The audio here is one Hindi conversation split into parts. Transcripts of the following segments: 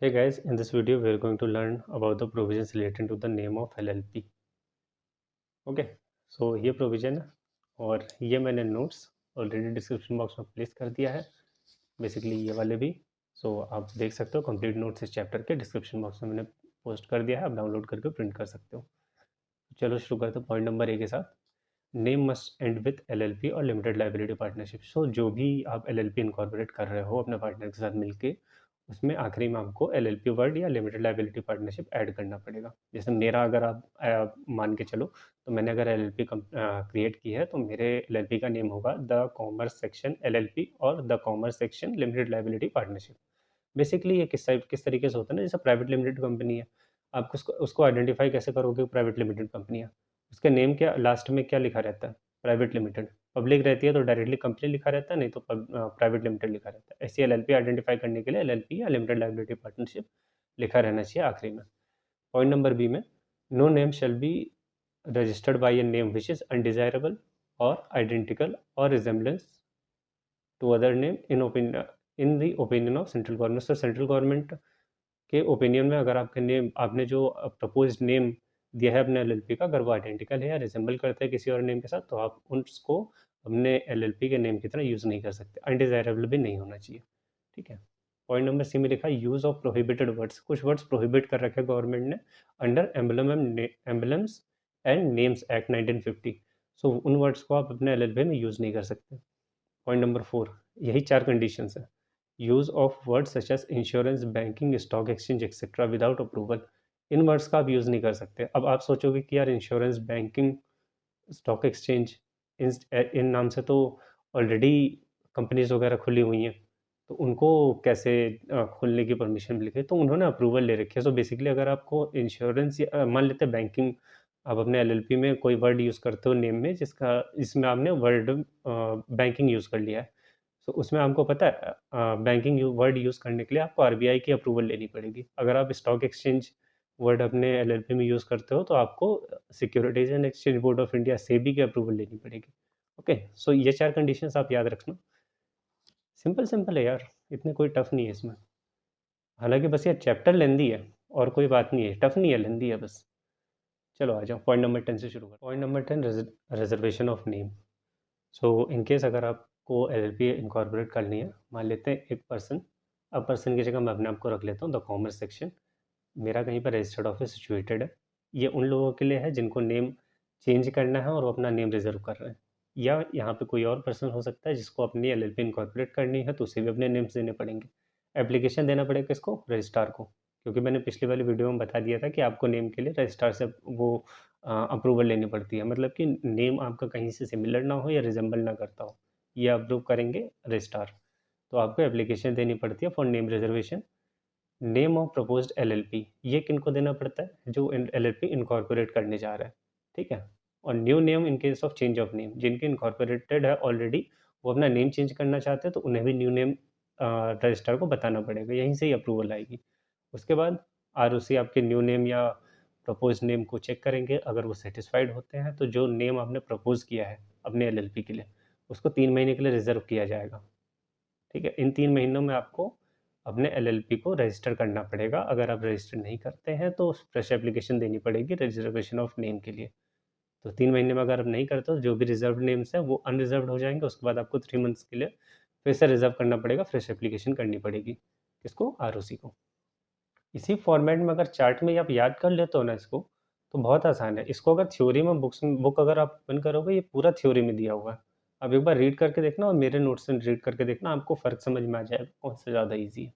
Hey guys, in this video we are going to learn about the provisions related to the name of LLP. Okay, so ये प्रोविजन है और ये मैंने नोट्स ऑलरेडी डिस्क्रिप्शन बॉक्स में प्लेस कर दिया है, बेसिकली ये वाले भी। सो आप देख सकते हो कंप्लीट नोट्स इस चैप्टर के डिस्क्रिप्शन बॉक्स में मैंने पोस्ट कर दिया है, आप डाउनलोड करके प्रिंट कर सकते हो। चलो शुरू करते हैं पॉइंट नंबर ए के साथ। Name must and with LLP और लिमिटेड लाइबिलिटी पार्टनरशिप। सो जो भी आप एलएलपी इनकॉर्पोरेट कर रहे हो अपने पार्टनर के साथ मिलके, उसमें आखिरी में आपको एलएलपी वर्ड या लिमिटेड लाइबिलिटी पार्टनरशिप ऐड करना पड़ेगा। जैसे मेरा अगर आप मान के चलो, तो मैंने अगर एलएलपी क्रिएट की है तो मेरे एलएलपी का नेम होगा द कॉमर्स सेक्शन एलएलपी और the commerce section limited liability partnership. Basically ये किस तरीके से होता है ना, जैसे प्राइवेट लिमिटेड कंपनी है, आप उसको उसको आइडेंटिफाई कैसे करोगे प्राइवेट लिमिटेड कंपनी है? उसके नेम क्या लास्ट में क्या लिखा रहता है? Private limited. पब्लिक रहती है तो डायरेक्टली कंपनी लिखा रहता है, नहीं तो प्राइवेट लिमिटेड लिखा रहता है। ऐसे एलएलपी आइडेंटिफाई करने के लिए एलएलपी या लिमिटेड लायबिलिटी पार्टनरशिप लिखा रहना चाहिए आखिरी में। पॉइंट नंबर बी में, no name shall be registered by a name which is undesirable और आइडेंटिकल और resemblance to other name in the opinion of central government. तो सेंट्रल गवर्नमेंट के ओपिनियन में अगर आपके नेम आपने जो प्रपोज नेम दिया है अपने एलएलपी का, अगर वो आइडेंटिकल है या रिजेंबल करता है किसी और नेम के साथ, तो आप उसको अपने एलएलपी के नेम की तरह यूज़ नहीं कर सकते। अनडिजायरेबल भी नहीं होना चाहिए, ठीक है। पॉइंट नंबर सी में लिखा यूज़ ऑफ प्रोहिबिटेड वर्ड्स। कुछ वर्ड्स प्रोहिबिट कर रखे गवर्नमेंट ने under emblems and names act 1950। सो उन वर्ड्स को आप अपने एलएलपी में यूज़ नहीं कर सकते। पॉइंट नंबर 4, यही 4 कंडीशंस है। Use of words such as insurance, banking, stock exchange etcetera without approval. इन वर्ड्स का आप यूज़ नहीं कर सकते। अब आप सोचोगे कि यार इंश्योरेंस, बैंकिंग, स्टॉक एक्सचेंज, इन नाम से तो ऑलरेडी कंपनीज वगैरह खुली हुई हैं, तो उनको कैसे खोलने की परमिशन मिली है? तो उन्होंने अप्रूवल ले रखी है। सो बेसिकली अगर आपको इंश्योरेंस या मान लेते हैं बैंकिंग, आप अपने एलएलपी में कोई वर्ड यूज़ करते हो नेम में जिसमें आपने वर्ड बैंकिंग यूज़ कर लिया है, तो उसमें आपको पता है बैंकिंग वर्ड यूज़ करने के लिए आपको आरबीआई की अप्रूवल लेनी पड़ेगी। अगर आप स्टॉक एक्सचेंज वर्ड अपने एलएलपी में यूज़ करते हो तो आपको securities and exchange board of India SEBI की अप्रूवल लेनी पड़ेगी। ओके, सो ये 4 कंडीशंस आप याद रखना। सिंपल सिंपल है यार, इतने कोई टफ नहीं है इसमें। हालांकि बस ये चैप्टर लेंदी है और कोई बात नहीं है, टफ नहीं है, लेंदी है बस। चलो आ जाओ पॉइंट नंबर 10 से शुरू कर। Point number 10, reservation of name. So in case अगर आपको एलएलपी इनकॉर्पोरेट करनी है, मान लेते हैं एक पर्सन, अब पर्सन की जगह मैं अपने आप को रख लेता हूँ द कॉमर्स सेक्शन। मेरा कहीं पर रजिस्टर्ड ऑफिस सिचुएटेड है। ये उन लोगों के लिए है जिनको नेम चेंज करना है और वो अपना नेम रिजर्व कर रहे हैं, या यहाँ पे कोई और पर्सन हो सकता है जिसको अपनी एलएलपी इनकॉर्पोरेट करनी है, तो उसे भी अपने नेम्स देने पड़ेंगे। एप्लीकेशन देना पड़ेगा किसको? रजिस्ट्रार को, क्योंकि मैंने पिछली वाली वीडियो में बता दिया था कि आपको नेम के लिए रजिस्ट्रार से वो अप्रूवल लेनी पड़ती है। मतलब कि नेम आपका कहीं से सिमिलर ना हो या रिजेंबल ना करता हो, ये अप्रूव करेंगे रजिस्ट्रार। तो आपको एप्लीकेशन देनी पड़ती है for name reservation. Name of proposed LLP, ये किनको देना पड़ता है? जो एलएलपी इनकॉर्पोरेट करने जा रहा है, ठीक है। और new name in case of change of name, जिनके इनकॉर्पोरेटेड है ऑलरेडी, वो अपना नेम चेंज करना चाहते हैं तो उन्हें भी न्यू नेम रजिस्ट्रार को बताना पड़ेगा, यहीं से ही अप्रूवल आएगी। उसके बाद आरओसी आपके न्यू नेम या प्रपोज नेम को चेक करेंगे। अगर वो सेटिस्फाइड होते हैं तो जो नेम आपने प्रपोज किया है अपने एलएलपी के लिए, उसको 3 महीने के लिए रिजर्व किया जाएगा, ठीक है। इन 3 महीनों में आपको अपने एलएलपी को रजिस्टर करना पड़ेगा। अगर आप रजिस्टर नहीं करते हैं तो फ्रेश एप्लीकेशन देनी पड़ेगी रिजर्वेशन ऑफ नेम के लिए। तो 3 महीने में अगर आप नहीं करते हो, जो भी रिजर्व नेम्स हैं वो अनरिजर्व हो जाएंगे। उसके बाद आपको 3 मंथ्स के लिए फिर से रिजर्व करना पड़ेगा, फ्रेश एप्लीकेशन करनी पड़ेगी। किसको? आरओसी को। इसी फॉर्मेट में अगर चार्ट में आप याद कर लेते हो ना इसको, तो बहुत आसान है। इसको अगर थ्योरी में बुक अगर आप ओपन करोगे, ये पूरा थ्योरी में दिया हुआ है। अब एक बार रीड करके देखना और मेरे नोट्स से रीड करके देखना, आपको फ़र्क समझ में आ जाएगा कौन सा ज़्यादा ईजी है।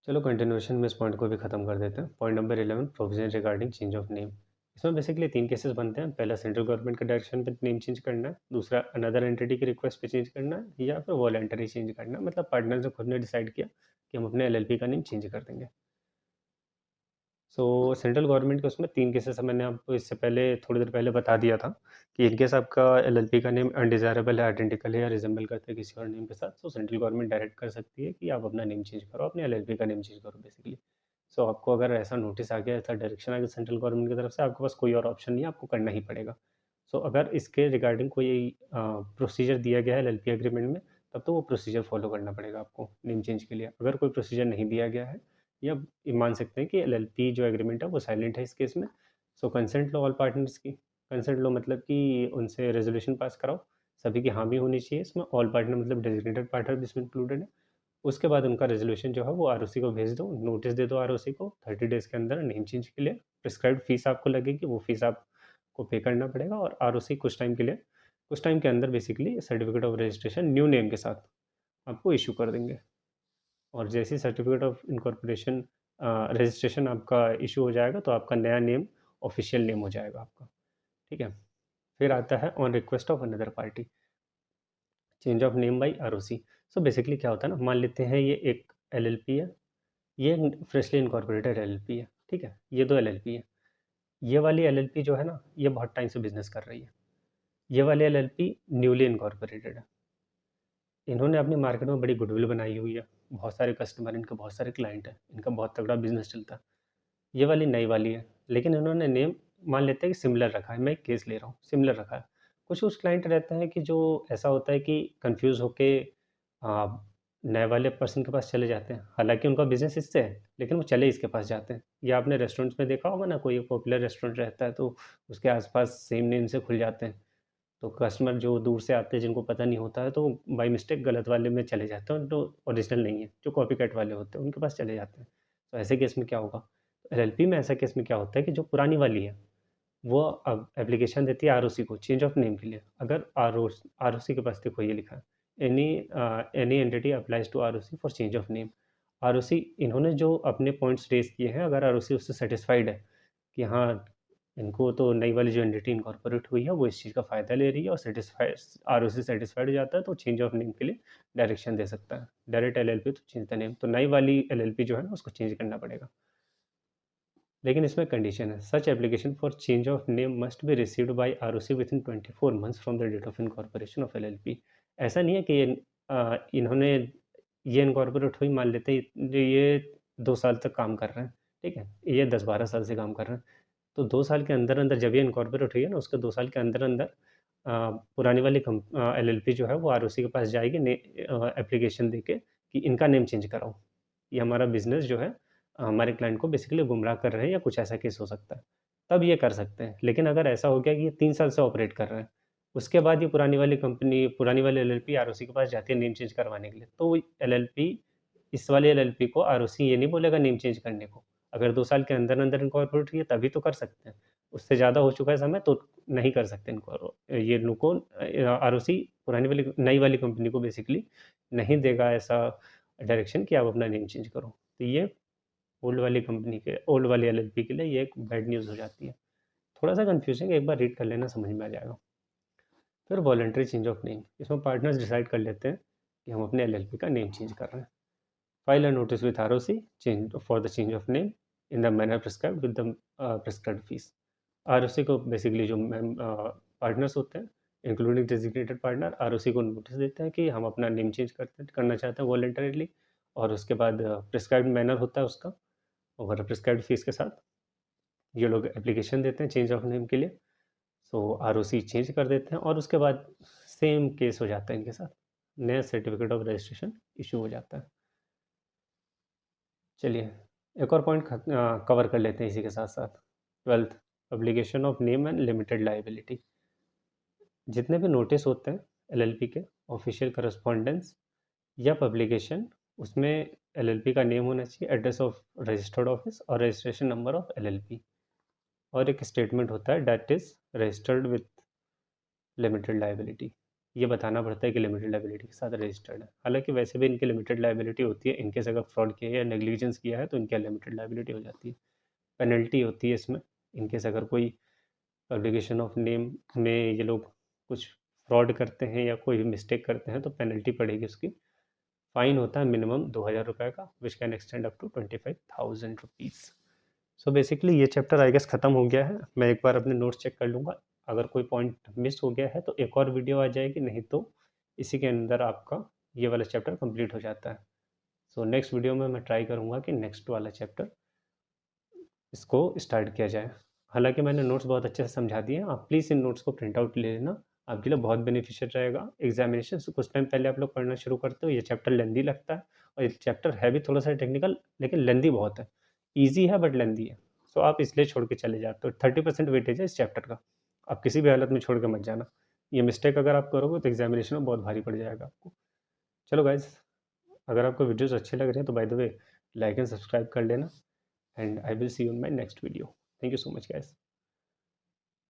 चलो कंटिन्यूएशन में इस पॉइंट को भी खत्म कर देते हैं। Point number 11, provision regarding change of name. इसमें बेसिकली 3 केसेस बनते हैं। पहला सेंट्रल गवर्नमेंट के डायरेक्शन पे नेम चेंज करना है, दूसरा अनदर एंटिटी की रिक्वेस्ट पे चेंज करना है, या फिर वॉलंटरी चेंज करना है। मतलब पार्टनर ने खुद ने डिसाइड किया कि हम अपने एलएलपी का नेम चेंज कर देंगे। सो सेंट्रल गवर्नमेंट के उसमें 3 केसेस मैंने आपको इससे पहले थोड़ी देर पहले बता दिया था कि इनकेस आपका एलएलपी का नेम अनडिजायरेबल है, आइडेंटिकल है या रिजेंबल करता है किसी और नेम के साथ, तो सेंट्रल गवर्नमेंट डायरेक्ट कर सकती है कि आप अपना नेम चेंज करो, अपने एलएलपी का नेम चेंज करो बेसिकली। सो आपको अगर ऐसा नोटिस आ गया, ऐसा डायरेक्शन आ गया सेंट्रल गवर्नमेंट की तरफ से, आपके पास कोई और ऑप्शन नहीं है, आपको करना ही पड़ेगा। सो अगर इसके रिगार्डिंग कोई प्रोसीजर दिया गया है एलएलपी एग्रीमेंट में, तब तो वो प्रोसीजर फॉलो करना पड़ेगा आपको नेम चेंज के लिए। अगर कोई प्रोसीजर नहीं दिया गया है या ये मान सकते हैं कि एलएलपी जो एग्रीमेंट है वो साइलेंट है इस केस में। सो कंसेंट लो ऑल पार्टनर्स की। कंसेंट लो मतलब कि उनसे रेजोल्यूशन पास कराओ, सभी की हामी होनी चाहिए इसमें। ऑल पार्टनर मतलब डेजिग्नेटेड पार्टनर भी इसमें इंक्लूडेड है। उसके बाद उनका रेजोल्यूशन जो है वो आरओसी को भेज दो, नोटिस दे दो आरओसी को 30 डेज़ के अंदर नेम चेंज के लिए। प्रिस्क्राइब्ड फीस आपको लगेगी, वो फीस आपको पे करना पड़ेगा, और आरओसी कुछ टाइम के लिए, कुछ टाइम के अंदर basically certificate of registration new name के साथ आपको इशू कर देंगे। और जैसे ही सर्टिफिकेट ऑफ इनकॉर्पोरेशन रजिस्ट्रेशन आपका इशू हो जाएगा तो आपका नया नेम ऑफिशियल नेम हो जाएगा आपका। ठीक है। फिर आता है on request of another party, change of name by ROC. So basically क्या होता है ना, मान लेते हैं ये एक एलएलपी है, ये फ्रेशली इनकॉर्पोरेटेड एलएलपी है। ठीक है, ये दो एलएलपी है। ये वाली एलएलपी जो है ना, ये बहुत टाइम से बिजनेस कर रही है। ये वाली एलएलपी न्यूली इनकॉर्पोरेटेड है। इन्होंने अपनी मार्केट में बड़ी गुडविल बनाई हुई है, बहुत सारे कस्टमर, इनके बहुत सारे क्लाइंट हैं, इनका बहुत तगड़ा बिजनेस चलता है। ये वाली नई वाली है, लेकिन इन्होंने नेम मान लेते हैं कि सिमिलर रखा है। मैं एक केस ले रहा हूँ, सिमिलर रखा है। कुछ क्लाइंट रहते हैं कि जो ऐसा होता है कि कंफ्यूज होके आ, नए वाले पर्सन के पास चले जाते हैं, हालांकि उनका बिजनेस इससे है, लेकिन वो चले इसके पास जाते हैं। या आपने रेस्टोरेंट्स में देखा होगा ना, कोई पॉपुलर रेस्टोरेंट रहता है तो उसके आसपास सेम नेम से खुल जाते हैं। तो कस्टमर जो दूर से आते हैं, जिनको पता नहीं होता है, तो बाय मिस्टेक गलत वाले में चले जाते हैं, जो ओरिजिनल नहीं है, जो कॉपीकैट वाले होते हैं उनके पास चले जाते हैं। तो ऐसे केस में क्या होगा, एलएलपी में ऐसा केस में क्या होता है कि जो पुरानी वाली है वो अब एप्लीकेशन देती है आरओसी को चेंज ऑफ नेम के लिए। अगर आरओसी के पास देखो ये लिखा है, any any entity applies to ROC for change of name. ROC इन्होंने जो अपने पॉइंट्स रेज किए हैं, अगर आरओसी उससे सेटिस्फाइड है कि हाँ इनको तो नई वाली जो एंटिटी इनकॉर्पोरेट हुई है वो इस चीज़ का फ़ायदा ले रही है, और सेटिस्फाइड आरओसी सेटिस्फाइड हो जाता है, तो चेंज ऑफ नेम के लिए डायरेक्शन दे सकता है। डायरेक्ट एलएलपी तो चेंज द नेम, तो नई वाली एलएलपी जो है ना उसको चेंज करना पड़ेगा। लेकिन इसमें कंडीशन है, such application for change of name must be received by ROC within 24 months from the date of incorporation of LLP. ऐसा नहीं है कि इन्होंने ये इनकॉर्पोरेट हुई, मान लेते हैं जो ये 2 साल तक काम कर रहे हैं, ठीक है, ये 10-12 साल से काम कर रहे हैं, तो 2 साल के अंदर अंदर जब ये इनकॉर्पोरेट हुई है ना, उसके 2 साल के अंदर अंदर पुरानी वाली एलएलपी जो है वो आरओसी के पास जाएगी एप्लीकेशन दे के कि इनका नेम चेंज कराओ, ये हमारा बिजनेस जो है हमारे क्लाइंट को बेसिकली गुमराह कर रहे हैं, या कुछ ऐसा केस हो सकता है, तब ये कर सकते हैं। लेकिन अगर ऐसा हो गया कि ये 3 साल से ऑपरेट कर रहे हैं, उसके बाद ये पुरानी वाली एलएलपी आरओसी के पास जाती है नेम चेंज करवाने के लिए, तो एलएलपी इस वाली एलएलपी को आरओसी ये नहीं बोलेगा नेम चेंज करने को। अगर 2 साल के अंदर अंदर इनकॉर्पोरेट हुई है तभी तो कर सकते हैं, उससे ज़्यादा हो चुका है समय तो नहीं कर सकते इनको। ये लोग को आरओसी पुरानी वाली नई वाली कंपनी को बेसिकली नहीं देगा ऐसा डायरेक्शन कि आप अपना नेम चेंज करो। तो ये ओल्ड वाली एलएलपी के लिए ये एक बैड न्यूज़ हो जाती है। थोड़ा-सा कन्फ्यूज़िंग है, एक बार रीड कर लेना, समझ में आ जाएगा। फिर वॉलंटरी चेंज ऑफ नेम, इसमें पार्टनर्स डिसाइड कर लेते हैं कि हम अपने एलएलपी का नेम चेंज कर रहे हैं। File a notice with ROC change for the change of name in the manner prescribed with the prescribed fees. ROC को बेसिकली जो पार्टनर्स होते हैं इंक्लूडिंग डेजिग्नेटेड पार्टनर, आरओसी को नोटिस देते हैं कि हम अपना नेम चेंज करना चाहते हैं वॉलंटरीली, और उसके बाद प्रिस्क्राइब्ड मैनर होता है उसका, और प्रिस्क्राइब्ड फीस के साथ ये लोग एप्लीकेशन देते हैं चेंज ऑफ नेम के लिए। सो आरओसी चेंज कर देते हैं, और उसके बाद सेम केस हो जाता है इनके साथ, नया सर्टिफिकेट ऑफ रजिस्ट्रेशन इशू हो जाता है। चलिए एक और पॉइंट कवर कर लेते हैं इसी के साथ साथ, 12th publication of name and limited liability. जितने भी नोटिस होते हैं एलएलपी के, ऑफिशियल करस्पॉन्डेंस या पब्लिकेशन, उसमें एलएलपी का नेम होना चाहिए, एड्रेस ऑफ रजिस्टर्ड ऑफिस और रजिस्ट्रेशन नंबर ऑफ एलएलपी, और एक स्टेटमेंट होता है that is registered with limited liability. ये बताना पड़ता है कि लिमिटेड लाइबिलिटी के साथ रजिस्टर्ड है। हालांकि वैसे भी इनकी लिमिटेड लाइबिलिटी होती है, इनकेस अगर फ्रॉड किया है या नेग्लिजेंस किया है तो इनकी लिमिटेड लाइबिलिटी हो जाती है। पेनल्टी होती है इसमें, इनकेस अगर कोई पब्लिकेशन ऑफ नेम में ये लोग कुछ फ्रॉड करते हैं या कोई भी मिस्टेक करते हैं तो पेनल्टी पड़ेगी उसकी। फाइन होता है मिनिमम 2,000 रुपये का, which can extend up to 25,000 rupees. So basically ये चैप्टर आई गेस ख़त्म हो गया है। मैं एक बार अपने नोट्स चेक कर लूँगा, अगर कोई पॉइंट मिस हो गया है तो एक और वीडियो आ जाएगी, नहीं तो इसी के अंदर आपका ये वाला चैप्टर कंप्लीट हो जाता है। सो नेक्स्ट वीडियो में मैं ट्राई करूँगा कि नेक्स्ट वाला चैप्टर इसको स्टार्ट किया जाए। हालांकि मैंने नोट्स बहुत अच्छे से समझा दिए हैं, आप प्लीज़ इन नोट्स को प्रिंट आउट ले लेना आपके लिए बहुत बेनिफिशियल रहेगा। एग्जामिनेशन से कुछ टाइम पहले आप लोग पढ़ना शुरू करते हो, ये चैप्टर लेंदी लगता है और ये चैप्टर है भी थोड़ा सा टेक्निकल, लेकिन लेंदी बहुत है। ईजी है बट लेंदी है, सो आप इसलिए छोड़ के चले जाते हो। 30% वेटेज है इस चैप्टर का, आप किसी भी हालत में छोड़ के मत जाना। ये मिस्टेक अगर आप करोगे तो एग्जामिनेशन में बहुत भारी पड़ जाएगा आपको। चलो गाइज, अगर आपको वीडियोस अच्छे लग रहे हैं तो by the way like and subscribe कर लेना, and I will see you in my next video. Thank you so much guys.